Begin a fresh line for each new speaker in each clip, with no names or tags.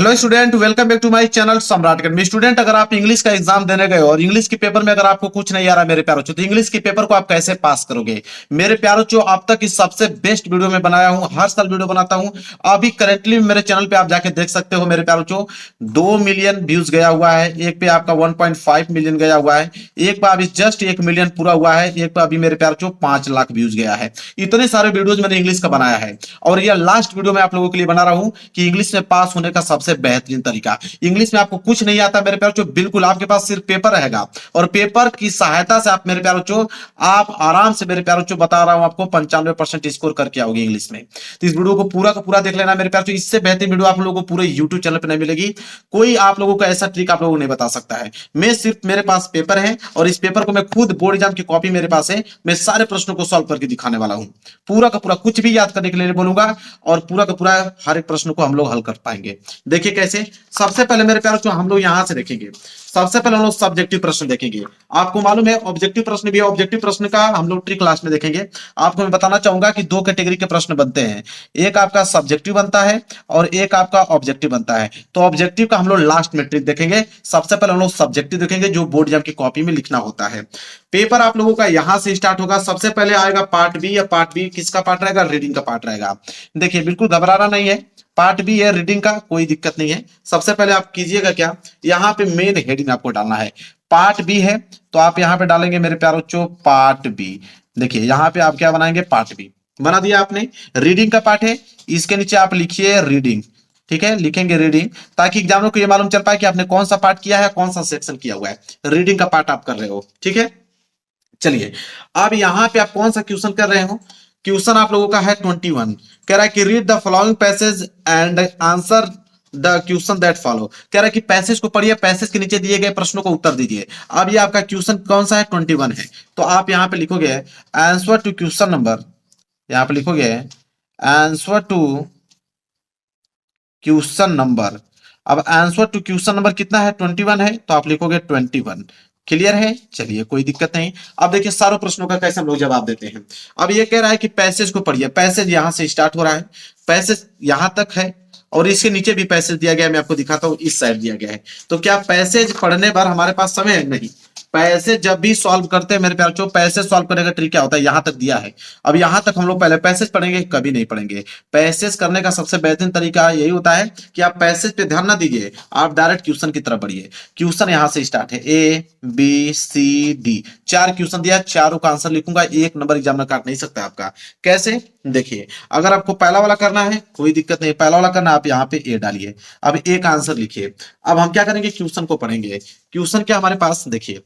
Hello student, welcome back to my channel Samrat Academy. Student, अगर आप English का exam देने गए और इंग्लिश के पेपर में अगर आपको कुछ नहीं आ रहा मेरे प्यारों, तो इंग्लिश के पेपर को आप कैसे पास करोगे मेरे प्यारों? अब तक इस सबसे बेस्ट वीडियो में बनाया हूं, हर साल वीडियो बनाता हूं। अभी करेंटली मेरे चैनल पे आप जाके देख सकते हो मेरे प्यारों। 2 मिलियन व्यूज गया हुआ है, एक पे आपका 1.5 मिलियन गया हुआ है, एक पे अभी जस्ट 1 मिलियन पूरा हुआ है, एक पे अभी मेरे प्यारों 5 लाख व्यूज गया है। इतने सारे वीडियोज मैंने इंग्लिश का बनाया है और यह लास्ट वीडियो मैं आप लोगों के लिए बना रहा हूं कि इंग्लिश में पास होने का सबसे बेहतरीन तरीका। इंग्लिश में आपको कुछ नहीं आता मेरे प्यारों, बिल्कुल आपके पास सिर्फ पेपर रहेगा और पेपर की सहायता से आप मेरे प्यारों आप आराम से मेरे प्यारों बता रहा हूं आपको 95% स्कोर करके आओगे इंग्लिश में। तो इस वीडियो को पूरा का पूरा देख लेना मेरे प्यारों। इससे बेहतरीन वीडियो आप लोगों को पूरे यूट्यूब चैनल पर नहीं मिलेगी। कोई आप लोगों को ऐसा ट्रिक आप लोगों को नहीं बता सकता है। मैं सिर्फ मेरे पास पेपर है और इस पेपर को मैं खुद बोर्ड एग्जाम की कॉपी मेरे पास है, मैं सारे प्रश्नों को सॉल्व करके दिखाने वाला हूं। पूरा का पूरा कुछ भी याद करने के लिए नहीं बोलूंगा और पूरा का पूरा हर एक प्रश्न को हम लोग हल कर पाएंगे। देखिए कैसे। सबसे पहले मेरे प्यारों हम लोग यहां से देखेंगे। सबसे पहले हम लोग सब्जेक्टिव प्रश्न देखेंगे। आपको मालूम है ऑब्जेक्टिव प्रश्न भी है, ऑब्जेक्टिव प्रश्न का हम लोग ट्रिक क्लास में देखेंगे। आपको मैं बताना चाहूंगा कि 2 कैटेगरी के प्रश्न बनते हैं, एक आपका सब्जेक्टिव बनता है और एक आपका ऑब्जेक्टिव बनता है। तो ऑब्जेक्टिव का हम लोग लास्ट में ट्रिक देखेंगे। सबसे पहले हम लोग सब्जेक्टिव देखेंगे जो बोर्ड एग्जाम की कॉपी में लिखना होता है। पेपर आप लोगों का यहां से स्टार्ट होगा। सबसे पहले आएगा पार्ट बी, या पार्ट बी किसका पार्ट रहेगा? रीडिंग का पार्ट रहेगा। देखिए बिल्कुल घबराना नहीं है, पार्ट बी है रीडिंग का, कोई दिक्कत नहीं है। सबसे पहले आप कीजिएगा क्या, यहाँ पे मेन हेडिंग आपको डालना है। पार्ट बी है तो आप यहाँ पे डालेंगे मेरे प्यारों पार्ट बी। देखिए यहाँ पे आप क्या बनाएंगे? पार्ट बी बना दिया आपने। रीडिंग का पार्ट है, इसके नीचे आप लिखिए रीडिंग। ठीक है, लिखेंगे रीडिंग ताकि एग्जामिनर को ये मालूम चल पाए कि आपने कौन सा पार्ट किया है, कौन सा सेक्शन किया हुआ है। रीडिंग का पार्ट आप कर रहे हो, ठीक है। चलिए अब यहां पे आप कौन सा क्वेश्चन कर रहे हो? क्वेश्चन आप लोगों का है 21। कह रहा है कि read the following passage and answer the question that follow. कह रहा है कि पैसेज को पढ़िए, पैसेज के नीचे दिए गए प्रश्नों को उत्तर दीजिए। अब ये आपका क्वेश्चन कौन सा है? 21 है। तो आप यहां पे लिखोगे आंसर टू क्वेश्चन नंबर, यहां पे लिखोगे आंसर टू क्वेश्चन नंबर। अब आंसर टू क्वेश्चन नंबर कितना है? 21 है, तो आप लिखोगे 21। क्लियर है? चलिए कोई दिक्कत नहीं। अब देखिए सारों प्रश्नों का कैसे हम लोग जवाब देते हैं। अब ये कह रहा है कि पैसेज को पढ़िए। पैसेज यहां से स्टार्ट हो रहा है, पैसेज यहां तक है और इसके नीचे भी पैसेज दिया गया है। मैं आपको दिखाता हूं, इस साइड दिया गया है। तो क्या पैसेज पढ़ने पर हमारे पास समय है? नहीं। पैसेज जब भी सॉल्व करते हैं मेरे प्यारों, पैसेज सॉल्व करने का ट्रिक क्या होता है? यहां तक दिया है, अब यहां तक हम लोग पहले पैसेज पढ़ेंगे, कभी नहीं पढ़ेंगे। पैसेज करने का सबसे बेहतरीन तरीका यही होता है कि आप पैसेज पे ध्यान ना दीजिए, आप डायरेक्ट क्वेश्चन की तरफ बढ़िए। क्वेश्चन यहां से स्टार्ट है, A B C D, 4 question दिया, चारों का आंसर लिखूंगा। 1 नंबर एग्जामिनर काट नहीं सकता आपका। कैसे? देखिए अगर आपको पहला वाला करना है कोई दिक्कत नहीं, पहला वाला करना आप यहाँ पे ए डालिए। अब एक आंसर लिखिए। अब हम क्या करेंगे? क्वेश्चन को पढ़ेंगे। क्वेश्चन क्या हमारे पास? देखिए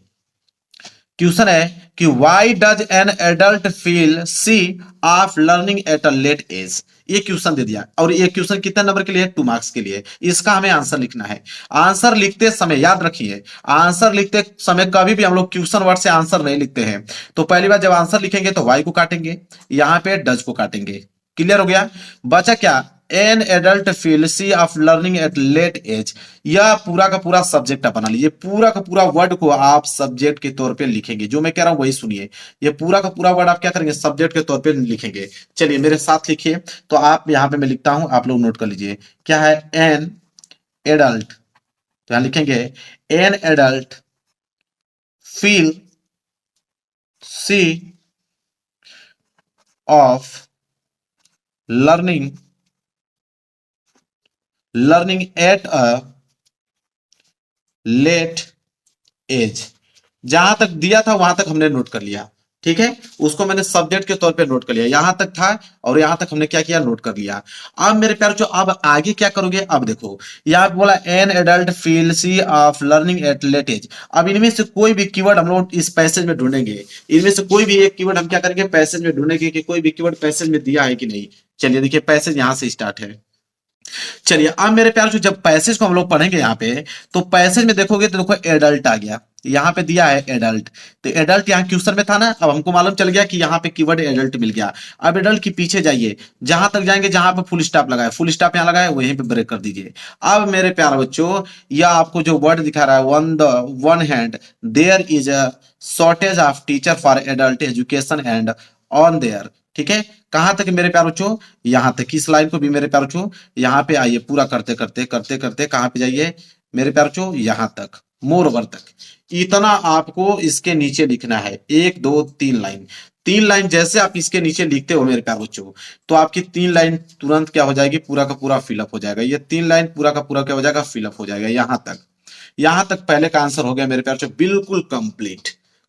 क्वेश्चन है कि why does an adult feel see of learning at a late age. ये क्वेश्चन दे दिया और ये क्वेश्चन कितने नंबर के लिए? 2 मार्क्स के लिए। इसका हमें आंसर लिखना है। आंसर लिखते समय याद रखिए, आंसर लिखते समय कभी भी हम लोग क्वेश्चन वर्ड से आंसर नहीं लिखते हैं। तो पहली बार जब आंसर लिखेंगे तो वाई को काटेंगे, यहां पे डज को काटेंगे। क्लियर हो गया? बचा क्या? An adult feel see of learning at late age. यह पूरा का पूरा सब्जेक्ट आप बना लीजिए। पूरा का पूरा वर्ड को आप सब्जेक्ट के तौर पे लिखेंगे, जो मैं कह रहा हूं वही सुनिए। ये पूरा का पूरा वर्ड आप क्या करेंगे? सब्जेक्ट के तौर पे लिखेंगे। चलिए मेरे साथ लिखिए। तो आप यहां पे मैं लिखता हूं, आप लोग नोट कर लीजिए। क्या है? एन एडल्ट, तो यहां लिखेंगे an adult feel see of learning at a late age. जहां तक दिया था वहां तक हमने नोट कर लिया, ठीक है। उसको मैंने सब्जेक्ट के तौर पे नोट कर लिया, यहां तक था और यहां तक हमने क्या किया? नोट कर लिया। अब मेरे प्यार जो अब आगे क्या करोगे? अब देखो यहां पे बोला an adult feel see of learning at late age. अब इनमें से कोई भी कीवर्ड हम लोग इस पैसेज में ढूंढेंगे। इनमें से कोई भी एक कीवर्ड हम क्या करेंगे? पैसेज में ढूंढेंगे कि कोई भी कीवर्ड पैसेज में दिया है कि नहीं। चलिए देखिए पैसेज यहां से स्टार्ट है। चलिए अब मेरे प्यार जब पैसेज को हम लोग पढ़ेंगे यहाँ पे, तो पैसेज में देखोगे तो देखो एडल्ट आ गया, यहाँ पे दिया है एडल्ट। तो एडल्ट यहाँ क्वेश्चन में था ना, अब हमको मालूम चल गया कि यहाँ पे कीवर्ड एडल्ट मिल गया। अब एडल्ट के पीछे जाइए, जहां तक जाएंगे जहां पे फुल स्टॉप लगाए, फुल स्टॉप यहाँ लगाए वहीं पे ब्रेक कर दीजिए। अब मेरे प्यारे बच्चों यह आपको जो वर्ड दिखा रहा है one the one hand there is a shortage of teacher for adult education and on there, ठीक है। कहां तक मेरे प्यारे बच्चों, यहां तक। इस लाइन को भी मेरे प्यारे बच्चों यहां पे आइए, पूरा करते करते करते करते कहां पे जाइए मेरे प्यारे बच्चों, यहां तक, मोर ओवर तक। इतना आपको इसके नीचे लिखना है, 1 2 3 लाइन। 3 लाइन जैसे आप इसके नीचे लिखते हो मेरे प्यारे बच्चों, तो आपकी 3 लाइन तुरंत क्या हो जाएगी, पूरा का पूरा फिलअप हो जाएगा। ये 3 लाइन पूरा का पूरा क्या हो जाएगा, फिलअप हो जाएगा यहां तक। यहां तक पहले का आंसर हो गया मेरे प्यारे बच्चों, बिल्कुल कंप्लीट,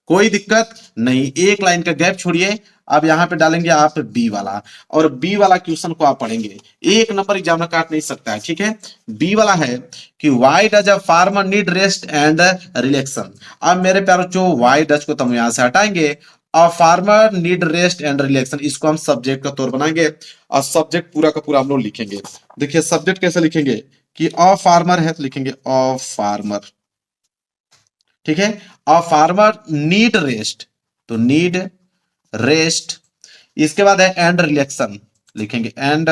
कोई दिक्कत नहीं। 1 लाइन का गैप छोड़िए, अब यहां पे डालेंगे आप बी वाला, और बी वाला क्वेश्चन को आप पढ़ेंगे। 1 नंबर एग्जाम में काट नहीं सकता है, ठीक है। बी वाला है कि why does a farmer need rest and relaxin. अब मेरे प्यारे बच्चों वाई डज को तो हम यहां से हटाएंगे, a farmer need rest and relaxin इसको हम सब्जेक्ट का तौर बनाएंगे, और सब्जेक्ट पूरा का पूरा हम लोग लिखेंगे। देखिए सब्जेक्ट कैसे लिखेंगे कि अ फार्मर है तो लिखेंगे अ फार्मर, ठीक है। अ फार्मर नीड रेस्ट, तो नीड रेस्ट। इसके बाद है एंड रिलैक्सन, लिखेंगे एंड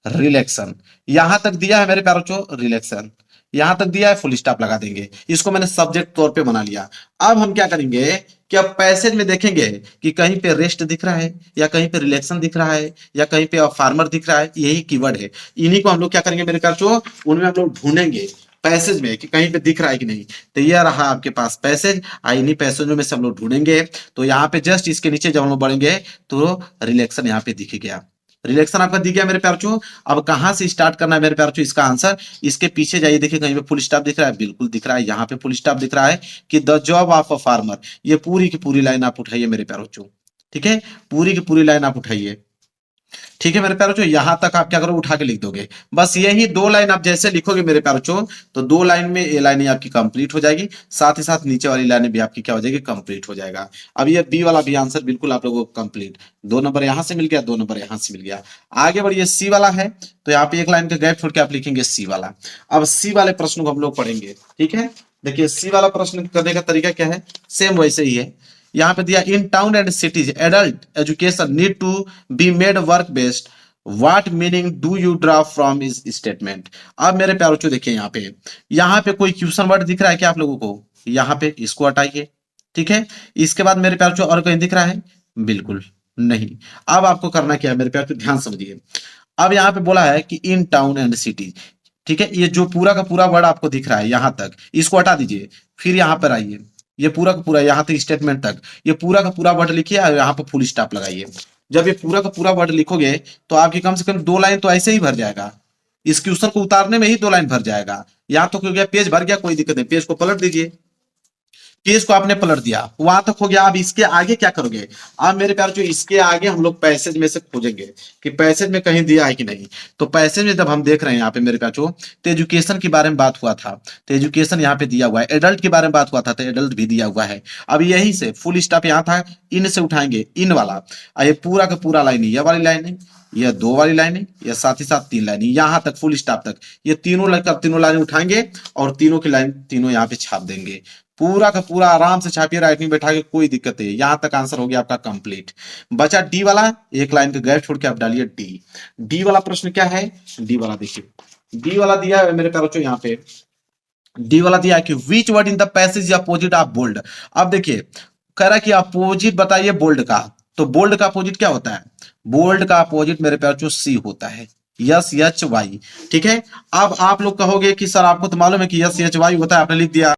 रिलैक्सन। यहां तक दिया है मेरे प्यारे बच्चों रिलैक्सन, यहां तक दिया है, फुल स्टॉप लगा देंगे। इसको मैंने सब्जेक्ट तौर पे बना लिया। अब हम क्या करेंगे कि अब पैसेज में देखेंगे कि कहीं पे रेस्ट दिख रहा है, या कहीं पे रिलैक्सन दिख रहा है, या कहीं पे फार्मर दिख रहा है, यही कीवर्ड है। इन्हीं को हम लोग क्या करेंगे मेरे प्यारे बच्चों, उनमें हम लोग ढूंढेंगे पैसेज में कि कहीं पे दिख रहा है कि नहीं। तो यह रहा आपके पास पैसेज, इन्हीं पैसेजों में से हम लोग ढूंढेंगे। तो यहाँ पे जस्ट इसके नीचे जब हम लोग बढ़ेंगे तो रिलैक्सन यहाँ पे दिख गया, रिलेक्शन आपका दिख गया मेरे प्यारे बच्चों। अब कहां से स्टार्ट करना है मेरे प्यारे बच्चों, इसका आंसर इसके पीछे जाइए, देखिए कहीं पे फुल स्टॉप दिख रहा है, बिल्कुल दिख रहा है। यहाँ पे फुल स्टॉप दिख रहा है कि the job of a farmer, ये पूरी की पूरी लाइन आप उठाइए मेरे प्यारे बच्चों, ठीक है, पूरी की पूरी लाइन आप उठाइए, ठीक है मेरे प्यारे बच्चों। यहां तक आप क्या करो, उठा के लिख दोगे। बस यही 2 लाइन आप जैसे लिखोगे मेरे प्यारे बच्चों, तो 2 लाइन में ये लाइन आपकी कंप्लीट हो जाएगी, साथ ही साथ नीचे वाली लाइन भी आपकी क्या हो जाएगी, कंप्लीट हो जाएगा। अब ये बी वाला भी आंसर बिल्कुल आप लोगों को कंप्लीट, 2 नंबर यहां से मिल गया, 2 नंबर यहां से मिल गया। आगे बढ़िए, सी वाला है, तो यहाँ पे 1 लाइन का गैप छोड़ के आप लिखेंगे सी वाला। अब सी वाले प्रश्न को हम लोग पढ़ेंगे, ठीक है। देखिए सी वाला प्रश्न करने का तरीका क्या है, सेम वैसे ही है। यहाँ पे दिया in town and cities adult education need to be made work based, what meaning do you draw from इस स्टेटमेंट। अब मेरे प्यारे बच्चों देखिए यहाँ पे कोई क्वेश्चन वर्ड दिख रहा है क्या आप लोगों को, यहाँ पे इसको हटाइए, ठीक है। इसके बाद मेरे प्यारे बच्चों और कहीं दिख रहा है, बिल्कुल नहीं। अब आपको करना क्या है मेरे प्यारे बच्चों, ध्यान समझिए। अब यहाँ पे बोला है कि इन टाउन एंड सिटीज, ठीक है, ये जो पूरा का पूरा वर्ड आपको दिख रहा है यहां तक, इसको हटा दीजिए, फिर यहां पर आइए, ये पूरा का पूरा यहां तक स्टेटमेंट तक, ये पूरा का पूरा वर्ड लिखिए और यहाँ पर फुल स्टॉप लगाइए। जब ये पूरा का पूरा वर्ड लिखोगे तो आपकी कम से कम 2 लाइन तो ऐसे ही भर जाएगा, इस क्वेश्चन को उतारने में ही 2 लाइन भर जाएगा। यहाँ तो हो गया, पेज भर गया, कोई दिक्कत नहीं, पेज को पलट दीजिए। पेज को आपने पलट दिया, वहां तक हो गया। अब इसके आगे क्या करोगे, अब मेरे प्यारे जो इसके आगे हम लोग पैसेज में से खोजेंगे कि पैसेज में कहीं दिया है कि नहीं। तो पैसेज में जब हम देख रहे हैं यहाँ पे मेरे प्यारे तो एजुकेशन के बारे में बात हुआ था, तो एजुकेशन यहाँ पे दिया हुआ है। एडल्ट के बारे में बात हुआ था, तो एडल्ट भी दिया हुआ है। अब यही से फुल स्टॉप यहाँ था, इन से उठाएंगे इन वाला, ये पूरा का पूरा लाइन, ये वाली लाइन है, यह 2 वाली लाइन है, यह साथ ही साथ 3 लाइन, यहां तक फुल स्टॉप तक, ये तीनों लाइन उठाएंगे और तीनों की लाइन तीनों यहाँ पे छाप देंगे। पूरा का पूरा आराम से छापिए, राइटिंग बैठा के, कोई दिक्कत नहीं। यहां तक आंसर हो गया आपका कंप्लीट। बचा डी वाला, 1 लाइन का गैप छोड़ के आप डालिए डी। डी वाला प्रश्न क्या है, डी वाला देखिए, डी वाला दिया है मेरे प्यारे बच्चों, यहाँ पे डी वाला दिया है कि which word in the passage opposite of bold. अब देखिए कह रहा है कि अपोजिट बताइए बोल्ड का, तो बोल्ड का अपोजिट क्या होता है, बोल्ड का अपोजिट मेरे प्यारे बच्चों सी होता है, यस एच वाई, ठीक है। अब आप लोग कहोगे कि सर आपको तो मालूम है कि यस एच वाई होता है, आपने लिख दिया,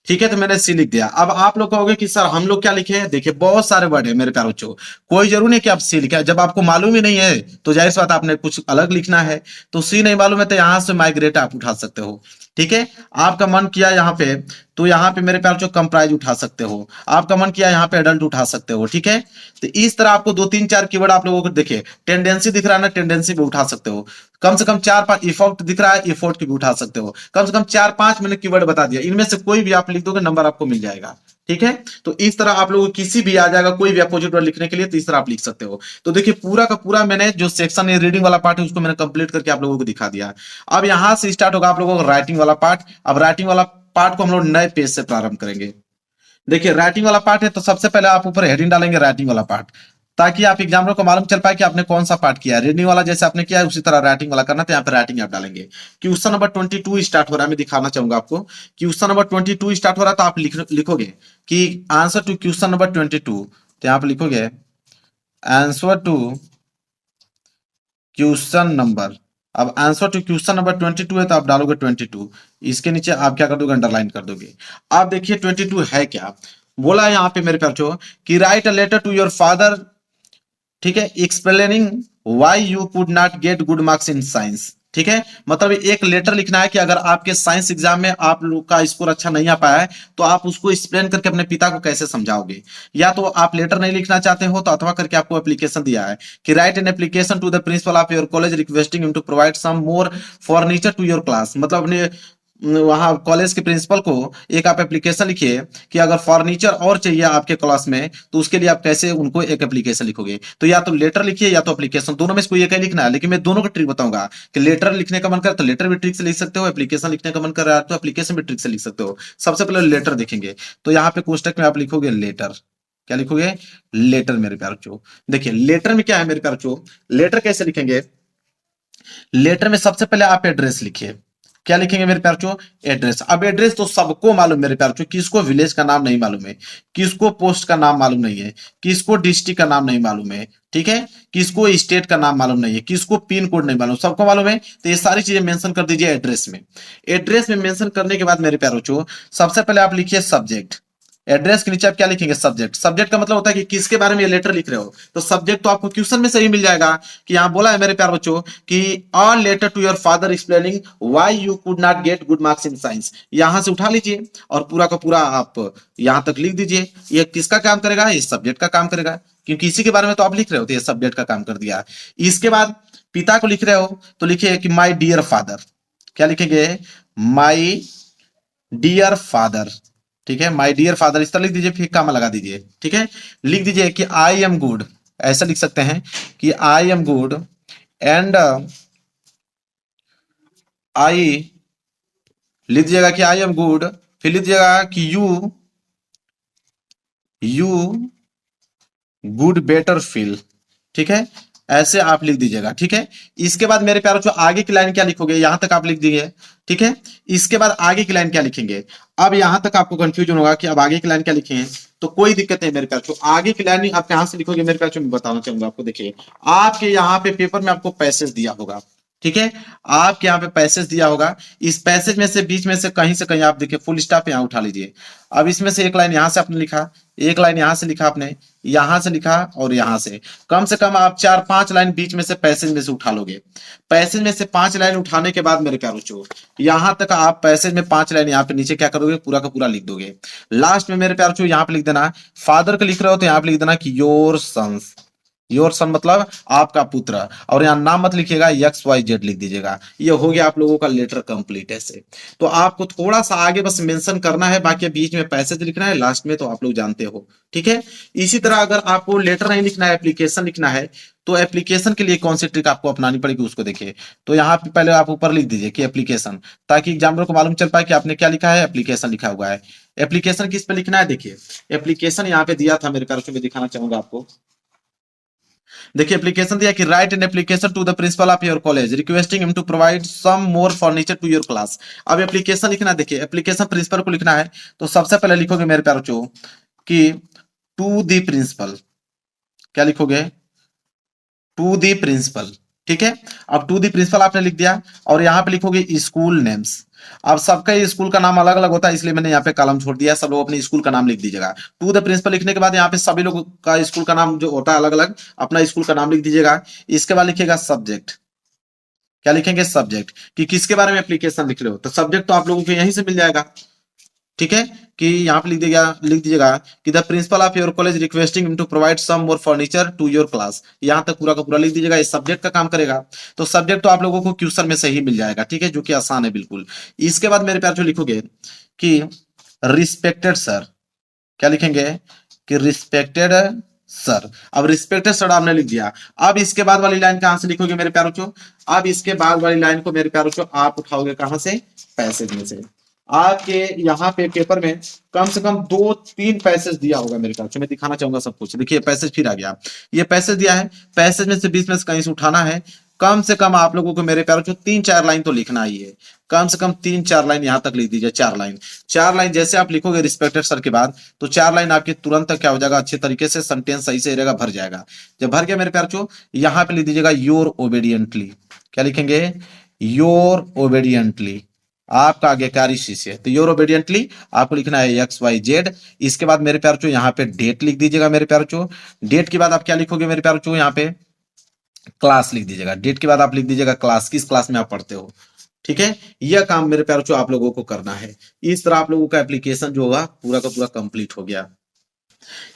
ठीक है, तो मैंने सी लिख दिया। अब आप लोग कहोगे कि सर हम लोग क्या लिखे हैं, देखिए बहुत सारे वर्ड है मेरे प्यारे बच्चों, कोई जरूरी नहीं कि आप सी लिखे। जब आपको मालूम ही नहीं है तो जाहिर सी बात आपने कुछ अलग लिखना है। तो सी नहीं मालूम है तो यहां से माइग्रेट आप उठा सकते हो, ठीक है। आपका मन किया यहाँ पे, तो यहाँ पे मेरे प्यारे बच्चों कंप्राइज उठा सकते हो, आपका मन किया यहाँ पे एडल्ट उठा सकते हो, ठीक है। तो इस तरह आपको 2 3 4 कीवर्ड आप लोगों को देखिए, टेंडेंसी दिख रहा है ना, टेंडेंसी भी उठा सकते हो। कम से कम 4 5 इफोर्ट दिख रहा है, इफोर्ट की भी उठा सकते हो। कम से कम 4 5 मैंने कीवर्ड बता दिया, इनमें से कोई भी आप लिख दोगे नंबर आपको मिल जाएगा, ठीक है। तो इस तरह आप लोगों को किसी भी आ जाएगा, कोई भी अपोजिट वर्ड लिखने के लिए, तो इस तरह आप लिख सकते हो। तो देखिए पूरा का पूरा मैंने जो सेक्शन है रीडिंग वाला पार्ट है उसको मैंने कंप्लीट करके आप लोगों को दिखा दिया। अब यहां से स्टार्ट होगा आप लोगों को राइटिंग वाला पार्ट। अब राइटिंग वाला पार्ट को हम लोग नए पेज से प्रारंभ करेंगे। देखिए राइटिंग वाला पार्ट है, तो सबसे पहले आप ऊपर हेडिंग डालेंगे राइटिंग वाला पार्ट, ताकि आप एग्जामिनर को मालूम चल पाए कि आपने कौन सा पार्ट किया है। रीडिंग वाला जैसे आपने किया है उसी तरह राइटिंग वाला करना, तो यहाँ पे राइटिंग आप डालेंगे। क्वेश्चन नंबर 22 स्टार्ट हो रहा है, मैं दिखाना चाहूंगा आपको। क्वेश्चन नंबर 22 स्टार्ट हो रहा है, तो आप लिखोगे कि आंसर टू क्वेश्चन नंबर 22, तो यहाँ पे लिखोगे आंसर टू क्वेश्चन नंबर, अब आंसर टू क्वेश्चन नंबर 22 है तो आप डालोगे 22, इसके नीचे आप क्या कर दोगे, अंडरलाइन कर दोगे। आप देखिए 22 है क्या, बोला है यहाँ पे मेरे बच्चों कि write a letter to your father, ठीक है, explaining why you could not get good marks in science, ठीक है, मतलब एक लेटर लिखना है कि अगर आपके साइंस एग्जाम में आप लोग का स्कोर अच्छा नहीं आ पाया है तो आप उसको एक्सप्लेन करके अपने पिता को कैसे समझाओगे। या तो आप लेटर नहीं लिखना चाहते हो तो अथवा करके आपको एप्लीकेशन दिया है कि write an application to the principal of your college requesting him to provide some more furniture to your class, मतलब अपने वहां कॉलेज के प्रिंसिपल को एक आप एप्लीकेशन लिखिए कि अगर फर्नीचर और चाहिए आपके क्लास में तो उसके लिए आप कैसे उनको एक एप्लीकेशन लिखोगे। तो या तो लेटर लिखिए या तो एप्लीकेशन, दोनों में से कोई एक ही लिखना है, लेकिन मैं दोनों का ट्रिक बताऊंगा कि लेटर लिखने का मन करे तो लेटर भी ट्रिक से लिख सकते हो, एप्लीकेशन लिखने का मन कर रहा है तो एप्लीकेशन भी ट्रिक से लिख सकते हो। सबसे पहले लेटर देखेंगे, तो यहाँ पे कोष्टक में आप लिखोगे लेटर, क्या लिखोगे, लेटर मेरे प्यारे बच्चों। देखिए लेटर में क्या है मेरे प्यारे बच्चों, लेटर कैसे लिखेंगे, लेटर में सबसे पहले आप एड्रेस लिखिए, क्या लिखेंगे मेरे प्यार चो, एड्रेस। अब एड्रेस तो सबको मालूम मेरे प्यार चो, किसको विलेज का नाम नहीं मालूम है, किसको पोस्ट का नाम मालूम नहीं है, किसको डिस्ट्रिक्ट का नाम नहीं मालूम है, ठीक है, किसको स्टेट का नाम मालूम नहीं है, किसको पिन कोड नहीं मालूम, सबको मालूम है। तो ये सारी चीजें मेंशन कर दीजिए एड्रेस में। एड्रेस में मेंशन करने के बाद मेरे प्यारो चो सबसे पहले आप लिखिए सब्जेक्ट, एड्रेस के नीचे आप क्या लिखेंगे, सब्जेक्ट। सब्जेक्ट का मतलब होता है कि किसके बारे में ये लेटर लिख रहे हो, तो सब्जेक्ट तो आपको क्वेश्चन में सही मिल जाएगा कि यहाँ बोला है मेरे प्यार बच्चों कि a letter to your father explaining why you could not get good marks in science, यहां से उठा लीजिए और पूरा का पूरा आप यहां तक लिख दीजिए। ये किसका काम करेगा, ये सब्जेक्ट का काम करेगा, क्योंकि इसी के बारे में तो आप लिख रहे हो, तो ये सब्जेक्ट का काम कर दिया। इसके बाद पिता को लिख रहे हो तो लिखिए कि माई डियर फादर, क्या लिखेंगे, माई डियर फादर, ठीक है, माय डियर फादर इस तरह लिख दीजिए, फिर कॉमा लगा दीजिए, ठीक है। लिख दीजिए कि आई एम गुड, ऐसा लिख सकते हैं कि I am good and I, लिख दीजिएगा कि आई एम गुड, फिर लिख दीजिएगा कि यू गुड बेटर फील, ठीक है, ऐसे आप लिख दीजिएगा, ठीक है। इसके बाद मेरे प्यारों आगे की लाइन क्या लिखोगे, यहां तक आप लिख दीजिए, ठीक है। इसके बाद आगे की लाइन क्या लिखेंगे, अब यहां तक आपको कंफ्यूजन होगा कि अब आगे की लाइन क्या लिखें, तो कोई दिक्कत नहीं मेरे प्यारों, आगे की लाइन आप यहां से लिखोगे मेरे प्यारों, मैं बताना चाहूंगा आपको। देखिए आपके यहाँ पे पेपर में आपको पैसेज दिया होगा, ठीक है, आपके यहाँ पे पैसेज दिया होगा, इस पैसेज में से बीच में से कहीं आप देखिए फुल स्टॉप यहाँ उठा लीजिए। अब इसमें से एक लाइन यहां से आपने लिखा, एक लाइन यहां से लिखा आपने, यहां से लिखा और यहां से कम आप 4-5 लाइन बीच में से पैसेज में से उठा लोगे। पैसेज में से 5 लाइन उठाने के बाद मेरे प्यारो चो यहां तक आप पैसेज में 5 लाइन यहाँ पे नीचे क्या करोगे, पूरा का पूरा लिख दोगे। लास्ट में मेरे प्यारो चो यहाँ पे लिख देना, फादर का लिख रहे हो तो यहाँ पे लिख देना कि योर सन्स, योर सन मतलब आपका पुत्र, और यहाँ नाम मत लिखिएगा, XYZ लिख दीजिएगा। ये हो गया आप लोगों का लेटर कंप्लीट ऐसे। तो आपको थोड़ा सा आगे बस मेंशन करना है, बाकी बीच में पैसेज लिखना है, लास्ट में तो आप लोग जानते हो, ठीक है। इसी तरह अगर आपको लेटर नहीं लिखना है, एप्लीकेशन लिखना है, तो एप्लीकेशन के लिए कौन सी ट्रिक आपको अपनानी पड़ेगी उसको देखिए। तो यहाँ पे पहले आप ऊपर लिख दीजिए कि एप्लीकेशन, ताकि एग्जामिनर को मालूम चल पाए कि आपने क्या लिखा है, एप्लीकेशन लिखा हुआ है। एप्लीकेशन किस पे लिखना है, देखिए एप्लीकेशन यहाँ पे दिया था मेरे प्यारे, मैं दिखाना चाहूंगा आपको। देखिए एप्लीकेशन दिया कि write an application to the principal of your college requesting him to provide some more furniture to your class. अब एप्लीकेशन लिखना, देखिए एप्लीकेशन प्रिंसिपल को लिखना है, तो सबसे पहले लिखोगे मेरे प्यारे बच्चों कि टू दी प्रिंसिपल, क्या लिखोगे, टू दी प्रिंसिपल, ठीक है। अब टू दी प्रिंसिपल आपने लिख दिया और यहाँ पे लिखोगे स्कूल नेम्स। अब सबका स्कूल का नाम अलग अलग होता है, इसलिए मैंने यहाँ पे कॉलम छोड़ दिया, सब लोग अपने स्कूल का नाम लिख दीजिएगा। टू द प्रिंसिपल लिखने के बाद यहाँ पे सभी लोग का स्कूल का नाम जो होता है अलग अलग, अपना स्कूल का नाम लिख दीजिएगा। इसके बाद लिखिएगा सब्जेक्ट, क्या लिखेंगे, सब्जेक्ट, कि किसके बारे में एप्लीकेशन लिख रहे हो, तो सब्जेक्ट तो आप लोगों को यहीं से मिल जाएगा, ठीक है। कि यहाँ पे लिख दीजिएगा कि the principal of your college requesting him to provide some more furniture to your class, यहाँ तक पूरा का पूरा लिख दीजिएगा, ये सब्जेक्ट का काम करेगा। तो सब्जेक्ट तो आप लोगों को क्वेश्चन में से ही मिल जाएगा, ठीक है, जो कि आसान है बिल्कुल। इसके बाद मेरे प्यार जो लिखोगे कि रिस्पेक्टेड सर, क्या लिखेंगे कि रिस्पेक्टेड सर। अब रिस्पेक्टेड सर आपने लिख दिया। अब इसके बाद वाली लाइन कहां से लिखोगे मेरे प्यारों चो, अब इसके बाद वाली लाइन को मेरे प्यारों चो आप उठाओगे कहां से, पैसेज में से। आपके यहाँ पे पेपर में कम से कम 2-3 पैसेज दिया होगा मेरे ख्याल से, मैं दिखाना चाहूंगा सब कुछ। देखिए पैसेज फिर आ गया, ये पैसेज दिया है, पैसेज में से बीच में से कहीं से उठाना है, कम से कम आप लोगों को मेरे प्यारों जो 3-4 लाइन तो लिखना ही है, कम से कम 3-4 लाइन यहां तक लिख दीजिए। 4 लाइन जैसे आप लिखोगे रिस्पेक्टेड सर के बाद, तो 4 लाइन आपकी तुरंत क्या हो जाएगा, अच्छे तरीके से सेंटेंस सही से रहेगा, भर जाएगा। जब भर गया मेरे प्यार चो, यहां पे लिख दीजिएगा योर ओबेडियंटली। क्या लिखेंगे, योर ओबेडियंटली, आपका आज्ञाकारी शिष्य। तो योर ओबेडियंटली आपको लिखना है XYZ। इसके बाद मेरे प्यार चो यहाँ पे डेट लिख दीजिएगा मेरे प्यार चो। डेट के बाद आप क्या लिखोगे मेरे प्यार चो, यहाँ पे क्लास लिख दीजिएगा। डेट के बाद आप लिख दीजिएगा क्लास, किस क्लास में आप पढ़ते हो। ठीक है, यह काम मेरे प्यारों आप लोगों को करना है। इस तरह आप लोगों का एप्लीकेशन जो होगा पूरा का पूरा कंप्लीट हो गया।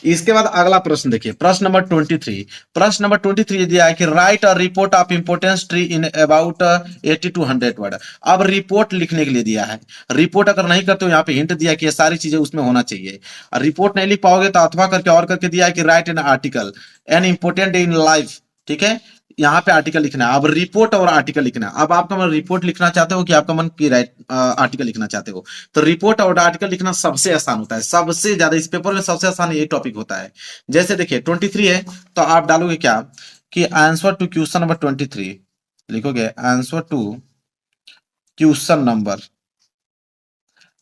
इसके बाद अगला प्रश्न देखिए, प्रश्न नंबर 23। प्रश्न नंबर 23 दिया है कि write a report of importance tree in about 80 to 100 word. अब रिपोर्ट लिखने के लिए दिया है। रिपोर्ट अगर नहीं करते हो, यहाँ पे हिंट दिया कि ये सारी चीजें उसमें होना चाहिए। रिपोर्ट नहीं लिख पाओगे तो अथवा करके और करके दिया है कि write an article an important in life. ठीक है, यहाँ पे आर्टिकल लिखना है। अब रिपोर्ट और आर्टिकल लिखना है। अब आपका मन रिपोर्ट लिखना चाहते हो कि आपका मन की आर्टिकल लिखना चाहते हो, तो रिपोर्ट और आर्टिकल लिखना सबसे आसान होता है, सबसे ज्यादा इस पेपर में सबसे आसान ये टॉपिक होता है। जैसे देखिए 23 है, तो आप डालोगे क्या कि आंसर टू क्वेश्चन नंबर 23 लिखोगे। Answer to question number,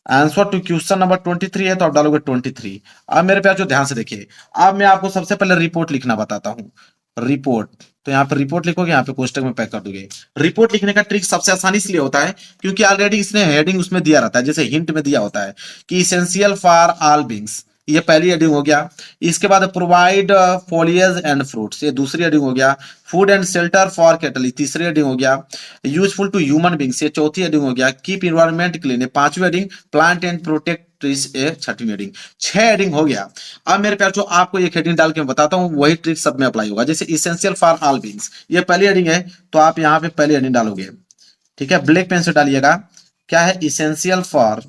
answer to question number 23 है, तो आप डालोगे 23। अब मेरे प्यार जो ध्यान से देखिए, अब मैं आपको सबसे पहले रिपोर्ट लिखना बताता हूं। रिपोर्ट, तो यहाँ पे रिपोर्ट लिखोगे, यहाँ पे कोष्टक में पैक कर दोगे। रिपोर्ट लिखने का ट्रिक सबसे आसानी इसलिए होता है क्योंकि ऑलरेडी इसने हेडिंग उसमें दिया रहता है, जैसे हिंट में दिया होता है कि इसेंशियल फॉर ऑल बीइंग्स, ये पहली हेडिंग हो गया। इसके बाद प्रोवाइड फोलियज एंड फ्रूट्स, ये दूसरी हेडिंग हो गया। Food and shelter for cattle, ये तीसरी हेडिंग हो गया। यूजफुल टू ह्यूमन बीइंग्स, ये चौथी हेडिंग हो गया। कीप एनवायरनमेंट क्लीन, ये पांचवी heading. Plant and protect trees, ये छठवीं हेडिंग। 6 हेडिंग हो गया। अब मेरे प्यार जो आपको एक हेडिंग डाल के मैं बताता हूँ, वही ट्रिक सब में अप्लाई होगा। जैसे इसेंशियल फॉर ऑल बीइंग्स, ये पहली हेडिंग है, तो आप यहाँ पे पहली हेडिंग डालोगे। ठीक है, ब्लैक पेन से डालिएगा। क्या है, essential for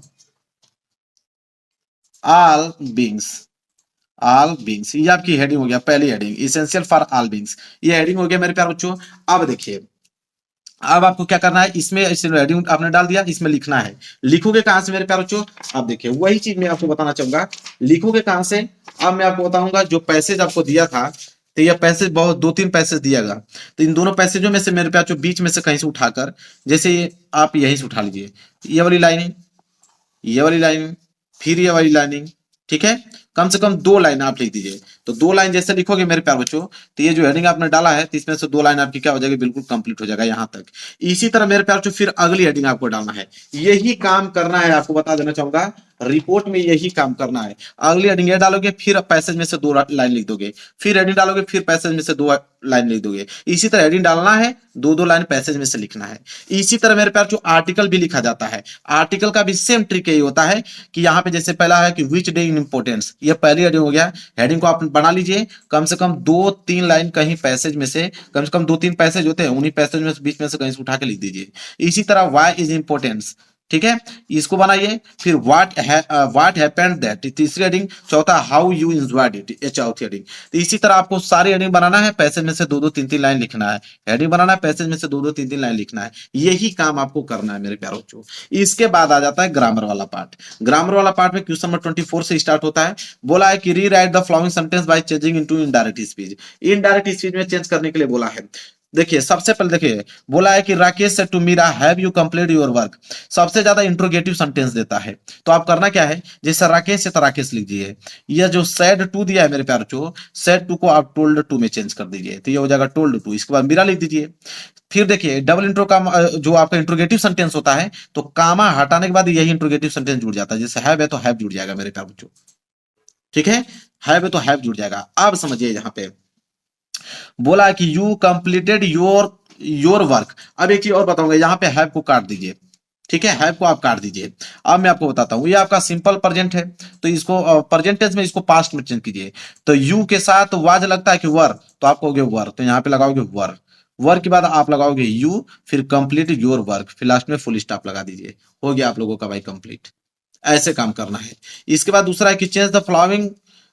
all beings, all beings, ये आपकी हेडिंग हो गया, पहली heading essential for all beings, ये हेडिंग हो गया मेरे प्यारे बच्चों। अब देखिए, अब आपको क्या करना है, इसमें हेडिंग आपने डाल दिया, इसमें लिखना है। लिखोगे कहां से मेरे प्यारे बच्चों, अब देखिए वही चीज मैं आपको बताना चाहूंगा। लिखोगे कहां से, अब मैं आपको बताऊंगा। जो पैसेज आपको दिया था, तो यह पैसेज बहुत 2-3 पैसेज दियागा, तो इन दोनों पैसेजों में से मेरे प्यारे बच्चों बीच में से कहीं से उठाकर, जैसे आप यहीं से उठा लीजिए, ये वाली लाइनिंग, ये वाली लाइनिंग, फिर ये वाली लाइनिंग। ठीक है, कम से कम 2 लाइन आप लिख दीजिए। तो 2 लाइन जैसे लिखोगे मेरे प्यार बच्चों, तो ये जो हेडिंग आपने डाला है, तो इसमें से 2 लाइन आपकी क्या हो जाएगी, बिल्कुल कंप्लीट हो जाएगा यहां तक। इसी तरह मेरे प्यार बच्चों फिर अगली हेडिंग आपको डालना है। यही काम करना है, आपको बता देना चाहूंगा, रिपोर्ट में यही काम करना है। अगली हेडिंग ये डालोगे, फिर पैसेज में से 2 लाइन लिख दोगे, फिर हेडिंग डालोगे, फिर पैसेज में से 2 लाइन लिख दोगे। इसी तरह हेडिंग डालना है, 2-2 लाइन पैसेज में से लिखना है। इसी तरह मेरे प्यार जो आर्टिकल भी लिखा जाता है, आर्टिकल का भी सेम ट्रिक यही होता है कि यहाँ पे जैसे पहला है कि विच डे इन इंपोर्टेंस, ये पहली हेडिंग हो गया। हेडिंग को आप बना लीजिए, कम से कम 2-3 लाइन कहीं पैसेज में से, कम से कम 2-3 पैसेज होते हैं, उन्हीं पैसेज में से बीच में से कहीं से उठा के लिख दीजिए। इसी तरह वाई इज इंपोर्टेंस, ठीक है, इसको बनाइए। फिर व्हाट हैपेंड दैट, तीसरी हेडिंग। चौथा हाउ यू एंजॉयड इट, ये चौथी हेडिंग। तो इसी तरह आपको सारी हेडिंग बनाना है, पैसेज में से 2-2, 3-3 लाइन लिखना है। हेडिंग बनाना है, पैसेज में से 2-2, 3-3 लाइन लिखना है। यही काम आपको करना है मेरे प्यारे बच्चों। इसके बाद आ जाता है ग्रामर वाला पार्ट। ग्रामर वाला पार्ट में क्वेश्चन नंबर 24 से स्टार्ट होता है। बोला है कि री right the following sentence by changing into indirect speech. Indirect speech में चेंज करने के लिए बोला है। देखिए सबसे पहले देखिए, बोला है कि राकेश से to Meera have you complete your work. सबसे ज्यादा इंट्रोगेटिव सेंटेंस देता है, तो आप करना क्या है, जैसे राकेश से तो राकेश लिख दीजिए। यह जो सेड टू दिया है मेरे प्यार बच्चों, सेड टू को आप टोल्ड टू में चेंज कर दीजिए, तो ये हो जाएगा टोल्ड टू। इसके बाद मीरा लिख दीजिए। फिर देखिए डबल इंट्रो का जो आपका इंट्रोगेटिव सेंटेंस होता है, तो कामा हटाने के बाद यही इंट्रोगेटिव सेंटेंस जुड़ जाता है। जैसे हैव है तो हैव जुड़ जाएगा मेरे प्यार बच्चों। ठीक है, हैव है तो हैव जुड़ जाएगा। अब समझिए, यहाँ पे बोला कि यू कंप्लीटेड योर वर्क। अब एक चीज और बताऊंगा, यहाँ पे हैव को काट दीजिए। ठीक है, हैव को आप काट दीजिए। अब मैं आपको बताता हूं, ये आपका सिंपल प्रेजेंट है, तो इसको प्रेजेंट टेंस में इसको पास्ट में चेंज कीजिए। तो यू के साथ वाज लगता है कि वर, तो आप कहोगे वर, तो यहाँ पे लगाओगे वर। वर के बाद आप लगाओगे यू, फिर कंप्लीट योर वर्क, फिर लास्ट में फुल स्टॉप लगा दीजिए। हो गया आप लोगों का भाई कंप्लीट। ऐसे काम करना है। इसके बाद दूसरा है कि change the following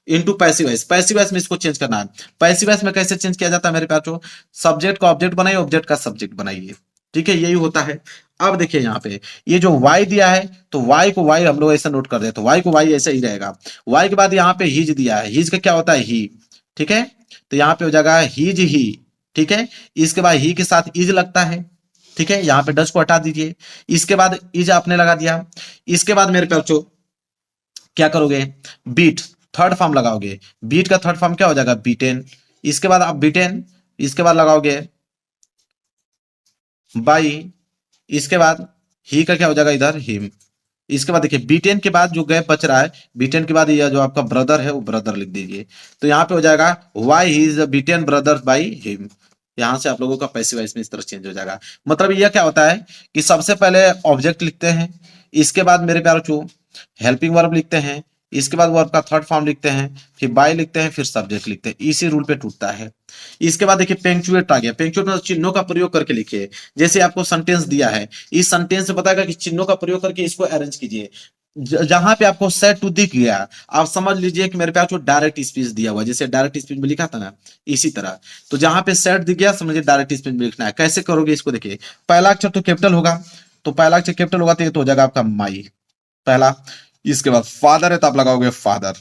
into passive voice. Passive voice में इसको चेंज करना है। पैसिव वॉइस में कैसे चेंज किया जाता है मेरे प्यारो, सब्जेक्ट का ऑब्जेक्ट बनाइए, ऑब्जेक्ट का सब्जेक्ट बनाइए। ठीक है, यही होता है। अब देखिए यहाँ पे ये जो y दिया है, तो y को y हम लोग ऐसा नोट कर दे, तो y को y ऐसा ही रहेगा। y के बाद यहाँ पे हिज दिया है, हिज का क्या होता है, ही। ठीक है, तो यहाँ पे हो जाएगा हिज ही। ठीक है। इसके बाद ही के साथ इज लगता है, ठीक है, यहाँ पे डज को हटा दीजिए। इसके बाद इज आपने लगा दिया। इसके बाद मेरे बच्चों क्या करोगे, बीट थर्ड फॉर्म लगाओगे। बीट का थर्ड फॉर्म क्या हो जाएगा, बीटेन। इसके बाद आप बीटेन, इसके बाद लगाओगे बाई। इसके बाद ही का क्या हो जाएगा इधर, हिम। इसके बाद देखिए बीटेन के बाद जो गैप बच रहा है, बीटेन के बाद ये जो आपका ब्रदर है वो ब्रदर लिख दीजिए। तो यहाँ पे हो जाएगा why he is beaten brother by him. यहाँ से आप लोगों का पैसिव वॉइस में इस तरह चेंज हो जाएगा। मतलब ये क्या होता है कि सबसे पहले ऑब्जेक्ट लिखते हैं, इसके बाद मेरे प्यारे बच्चों हेल्पिंग वर्ब लिखते हैं, इसके बाद वर्ब का थर्ड फॉर्म लिखते हैं, फिर बाय लिखते हैं, फिर सब्जेक्ट लिखते हैं। इसी रूल पे टूटता है। इसके बाद देखिए पेंचुएट आ गया। पेंचुएट में चिन्हों का प्रयोग करके लिखिए। जैसे आपको सेंटेंस दिया है, इस सेंटेंस में बताएगा कि चिन्हों का प्रयोग करके इसको अरेंज कीजिए। जहां पे आपको सेट टू दिख गया, आप समझ लीजिए कि मेरे पास जो डायरेक्ट स्पीच दिया हुआ है, जैसे डायरेक्ट स्पीच में लिखा था ना, इसी तरह। तो जहां पे सेट दिख गया समझिए डायरेक्ट स्पीच में लिखना है। कैसे करोगे इसको, देखिए पहला अक्षर तो कैपिटल होगा, तो पहला अक्षर कैपिटल होगा तो ये तो हो जाएगा आपका माई पहला। इसके बाद फादर है तो आप लगाओगे फादर।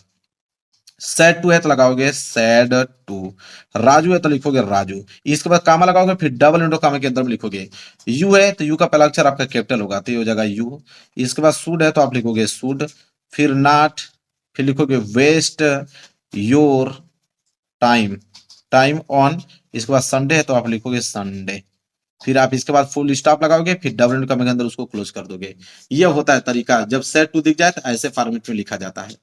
सैड टू है तो लगाओगे सैड टू। राजू है तो लिखोगे राजू। इसके बाद कामा लगाओगे, फिर डबल इंडो कामा के अंदर में लिखोगे। यू है तो यू का पहला अक्षर आपका कैपिटल होगा तो ये हो जाएगा यू। इसके बाद सूड है तो आप लिखोगे सूड। फिर नॉट, फिर लिखोगे waste your time, time on. इसके बाद संडे है तो आप लिखोगे संडे। फिर आप इसके बाद फुल स्टॉप लगाओगे, फिर डबल इंटू के अंदर उसको क्लोज कर दोगे। ये होता है तरीका। जब सेट टू दिख जाए तो ऐसे फॉर्मेट में लिखा जाता है।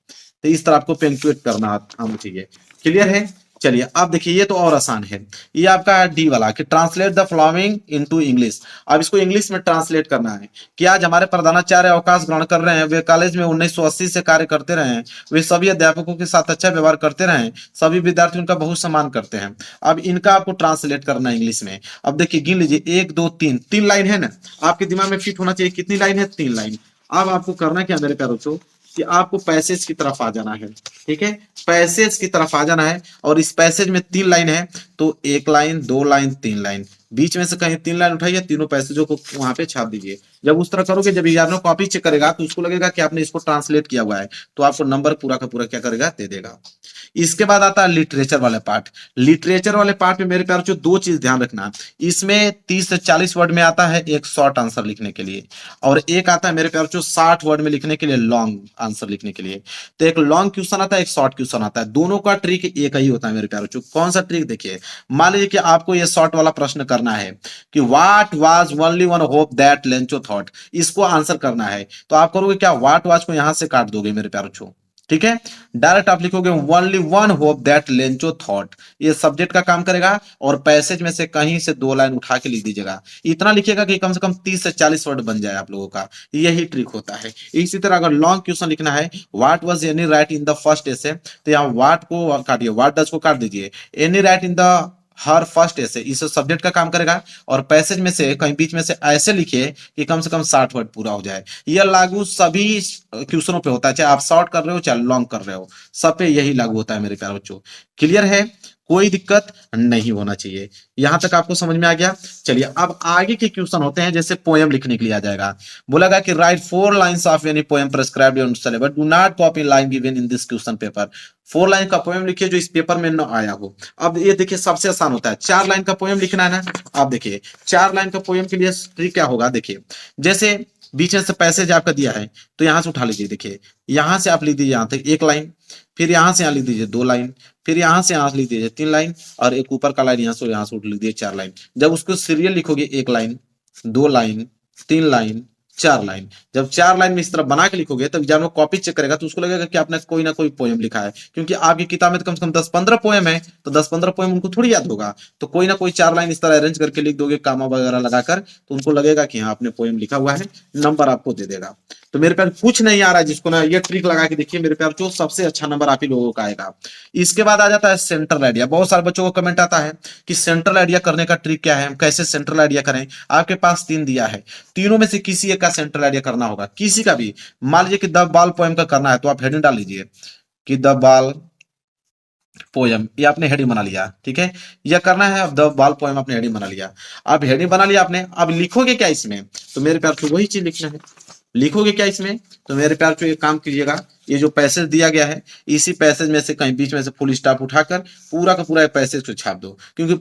तो इस तरह आपको पेंचुएट करना आना चाहिए। क्लियर है। चलिए अब देखिए ये तो और आसान है। ये आपका डी वाला कि translate the following into English. अब इसको इंग्लिश में ट्रांसलेट करना है कि आज हमारे प्रधानाचार्य अवकाश ग्रहण कर रहे हैं, वे कॉलेज में 1980 से कार्य करते रहे हैं, वे सभी अध्यापकों के साथ अच्छा व्यवहार करते रहे, सभी विद्यार्थी उनका बहुत सम्मान करते हैं। अब इनका आपको ट्रांसलेट करना है इंग्लिश में। अब देखिए गिन लीजिए, एक दो तीन, तीन लाइन है ना, आपके दिमाग में फिट होना चाहिए कितनी लाइन है, तीन लाइन। अब आपको करना क्या मेरे प्यारे बच्चों कि आपको पैसेज की तरफ आ जाना है। ठीक है, पैसेज की तरफ आ जाना है। और इस पैसेज में तीन लाइन है तो एक लाइन, दो लाइन, तीन लाइन, बीच में से कहीं तीन लाइन उठाइए, तीनों पैसेजों को वहां पे छाप दीजिए। जब उस तरह करोगे, जब एग्जामिनर कॉपी चेक करेगा तो उसको लगेगा कि आपने इसको ट्रांसलेट किया हुआ है, तो आपको नंबर पूरा का पूरा क्या करेगा, दे देगा। इसके बाद आता है लिटरेचर वाले पार्ट। लिटरेचर वाले पार्ट में मेरे प्यारे दो चीज ध्यान रखना। इसमें 30 से 40 वर्ड में आता है एक शॉर्ट आंसर लिखने के लिए, और एक आता है मेरे प्यारे 60 वर्ड में लिखने के लिए, लॉन्ग आंसर लिखने के लिए। तो एक लॉन्ग क्वेश्चन आता है, एक शॉर्ट क्वेश्चन आता है। दोनों का ट्रिक एक ही होता है मेरे प्यारे। कौन सा ट्रिक, देखिए मान लीजिए कि आपको ये शॉर्ट वाला प्रश्न करना है कि what was only one hope that Lencho thought, इसको आंसर करना है। तो आप करोगे क्या, व्हाट वाज को यहां से काट दोगे मेरे प्यारे। ठीक है, डायरेक्ट आप लिखोगे only one hope that Lencho thought, ये सब्जेक्ट का काम करेगा। और पैसेज में से कहीं से दो लाइन उठा के लिख दीजिएगा। इतना लिखिएगा कि कम से कम 30 से 40 वर्ड बन जाए आप लोगों का। यही ट्रिक होता है। इसी तरह अगर लॉन्ग क्वेश्चन लिखना है, what was any right in the first essay, तो यहाँ व्हाट को काटिए, व्हाट डज को काट दीजिए, any right in the her first ऐसे, इस सब्जेक्ट का काम करेगा। और पैसेज में से कहीं बीच में से ऐसे लिखिए कि कम से कम 60 वर्ड पूरा हो जाए। यह लागू सभी क्वेश्चनों पे होता है, चाहे आप शॉर्ट कर रहे हो चाहे लॉन्ग कर रहे हो, सब पे यही लागू होता है मेरे प्यारे बच्चों। क्लियर है, कोई दिक्कत नहीं होना चाहिए। यहां तक आपको समझ में आ गया। चलिए अब आगे के क्वेश्चन होते हैं, जैसे पोएम लिखने के लिए आ जाएगा। बोला कि right 4 lines of any poem prescribed on syllabus, do not copy line given in this question paper. 4 line का पोएम लिखिए जो इस पेपर में न आया हो। अब ये देखिए सबसे आसान होता है, 4 लाइन का पोएम लिखना है ना। आप देखिए 4 लाइन का पोएम के लिए ट्रिक क्या होगा, देखिए जैसे बीच में से पैसेज आपका दिया है तो यहां से उठा लीजिए। देखिए यहां से आप लिख दीजिए यहां तक एक लाइन, फिर यहां से यहां लिख दीजिए 2 लाइन, फिर यहां से यहां लिख दीजिए 3 लाइन, और एक ऊपर का लाइन यहां से लिख दीजिए 4 लाइन। जब उसको सीरियल लिखोगे, 1 लाइन, 2 लाइन, 3 लाइन, 4 लाइन, जब 4 लाइन में इस तरह बना के लिखोगे तब एग्जामिनर कॉपी चेक करेगा तो उसको लगेगा कि आपने कोई ना कोई पोएम लिखा है। क्योंकि आपकी किताब में तो कम से कम 10-15 पोएम है, तो 10-15 पोएम उनको थोड़ी याद होगा। तो कोई ना कोई 4 लाइन इस तरह अरेंज करके लिख दोगे कामा वगैरह लगाकर, तो उनको लगेगा कि हाँ आपने पोएम लिखा हुआ है, नंबर आपको दे देगा। तो मेरे प्यार कुछ नहीं आ रहा है जिसको ना ये ट्रिक लगा के देखिए मेरे प्यार, जो सबसे अच्छा नंबर आप ही लोगों का आएगा। इसके बाद आ जाता है सेंट्रल आइडिया। बहुत सारे बच्चों को कमेंट आता है कि सेंट्रल आइडिया करने का ट्रिक क्या है, हम कैसे सेंट्रल आइडिया करें। आपके पास 3 दिया है, तीनों में से किसी एक का सेंट्रल आइडिया करना होगा, किसी का भी। मान लीजिए कि द बाल पोएम का करना है तो आप हेडिंग डाल लीजिए कि द बाल पोएम, ये आपने हेडिंग बना लिया। ठीक है, यह करना है। अब द बाल पोएम आपने हेडिंग बना लिया। अब हेडिंग बना लिया आपने, अब लिखोगे क्या इसमें, तो मेरे प्यार को वही चीज लिखना है। लिखोगे क्या इसमें, तो मेरे प्यार को एक काम कीजिएगा, ये जो पैसेज दिया गया है इसी पैसेज में से कहीं बीच में से फुल स्टॉप उठाकर पूरा का पूरा पैसेज को छाप दो। क्योंकि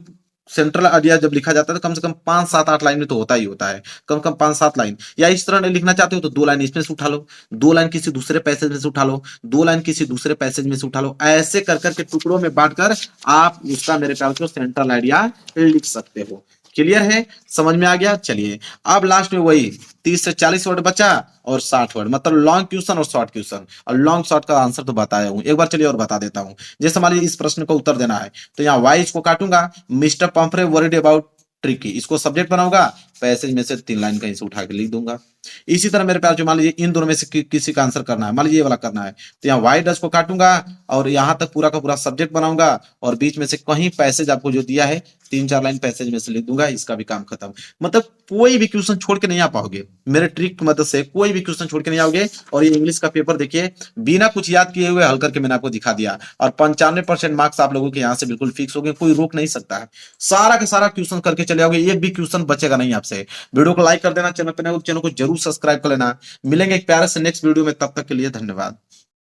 सेंट्रल आइडिया जब लिखा जाता है तो कम से कम 5 7 8 लाइन में तो होता ही होता है, कम से कम 5 7 लाइन। या इस तरह नहीं लिखना चाहते हो तो 2 लाइन इसमें से उठा लो, 2 लाइन किसी दूसरे पैसेज में से उठा लो, 2 लाइन किसी दूसरे पैसेज में से उठा लो, ऐसे कर करके टुकड़ों में बांटकर आप उसका मेरे ख्याल से सेंट्रल आइडिया लिख सकते हो। क्लियर है, समझ में आ गया। चलिए अब लास्ट में वही 30 से 40 वर्ड बचा और 60 वर्ड, मतलब लॉन्ग क्वेश्चन और शॉर्ट क्वेश्चन। और लॉन्ग शॉर्ट का आंसर तो बताया हूं, एक बार चलिए और बता देता हूं। जैसे मान लीजिए इस प्रश्न को उत्तर देना है तो यहाँ वाइज को काटूंगा, mister Pumphrey worried about Tricki, इसको सब्जेक्ट बनाऊंगा, पैसेज में से 3 लाइन कहीं से उठा के लिख दूंगा। इसी तरह मेरे प्यार जो मान लीजिए इन दोनों में से किसी का आंसर करना है, मान लीजिए ये वाला करना है तो यहाँ वाई डज को काटूंगा और यहाँ तक पूरा का पूरा सब्जेक्ट बनाऊंगा और बीच में से कहीं पैसेज आपको जो दिया है 3 4 लाइन पैसेज में से लिख दूंगा, इसका भी काम खत्म। मतलब कोई भी क्वेश्चन छोड़ के नहीं आ पाओगे, मेरे ट्रिक की मदद से कोई भी क्वेश्चन छोड़ के नहीं आओगे। और ये इंग्लिश का पेपर देखिए बिना कुछ याद किए हुए हल करके मैंने आपको दिखा दिया और 95% मार्क्स आप लोगों के यहाँ से बिल्कुल फिक्स हो गए, कोई रोक नहीं सकता है। सारा का सारा क्वेश्चन करके चले आओगे, एक भी क्वेश्चन बचेगा नहीं आपसे। वीडियो को लाइक कर देना, चैनल पर नए हो तो चैनल को जरूर सब्सक्राइब कर लेना। मिलेंगे एक प्यारे से नेक्स्ट वीडियो में, तब तक के लिए धन्यवाद।